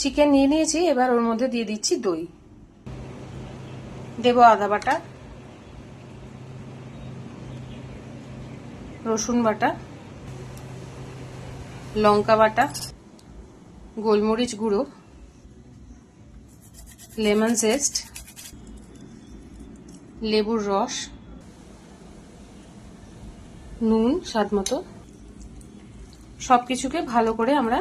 Chicken নিয়ে নিয়েছি, এবার ওর মধ্যে দিয়ে দিচ্ছি দই, দেব আদা বাটা, রসুন বাটা, লঙ্কা বাটা, গোলমরিচ গুঁড়ো, লেমন জেস্ট, লেবুর রস, নুন স্বাদ মতো। সবকিছুকে ভালো করে আমরা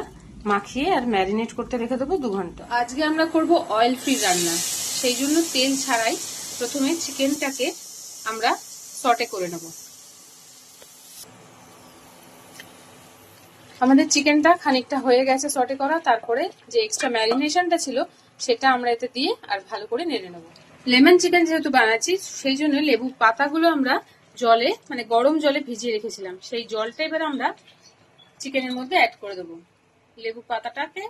মাখিয়ে আর ম্যারিনেট করতে রেখে দেবো 2 ঘন্টা। আজকে আমরা করব অয়েল ফ্রি রান্না, সেই জন্য তেল ছাড়াই প্রথমে চিকেনটাকে আমরা সটে করে নেব। আমাদের চিকেনটা খানিকটা হয়ে গেছে সটে করা, তারপরে যে এক্সট্রা ম্যারিনেশনটা ছিল সেটা আমরা এতে দিয়ে আর ভালো করে নেড়ে নেব। লেমন চিকেন যেহেতু বানাচ্ছি সেই জন্য লেবু পাতাগুলো আমরা জলে মানে গরম জলে ভিজিয়ে রেখেছিলাম, সেই জলটা এবার আমরা চিকেনের মধ্যে অ্যাড করে দেবো। লেবু পাতাটাকে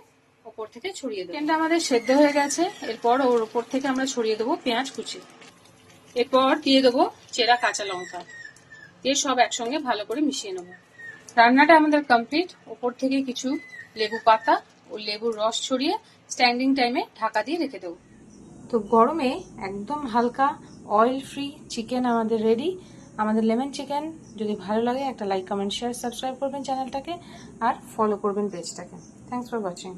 ওপর থেকে ছড়িয়ে দেবো। চিকেনটা আমাদের সেদ্ধ হয়ে গেছে, এরপর ওর ওপর থেকে আমরা ছড়িয়ে দেবো পেঁয়াজ কুচি, এরপর দিয়ে দেবো চেরা কাঁচা লঙ্কা, দিয়ে সব একসঙ্গে ভালো করে মিশিয়ে নেবো। রান্নাটা আমাদের কমপ্লিট। ওপর থেকে কিছু লেবু পাতা ও লেবুর রস ছড়িয়ে স্ট্যান্ডিং টাইমে ঢাকা দিয়ে রেখে দেবো। তো গরমে একদম হালকা অয়েল ফ্রি চিকেন আমাদের রেডি। আমাদের লেমন চিকেন যদি ভালো লাগে একটা লাইক কমেন্ট শেয়ার সাবস্ক্রাইব করবেন চ্যানেলটাকে আর ফলো করবেন পেজটাকে। Thanks for watching.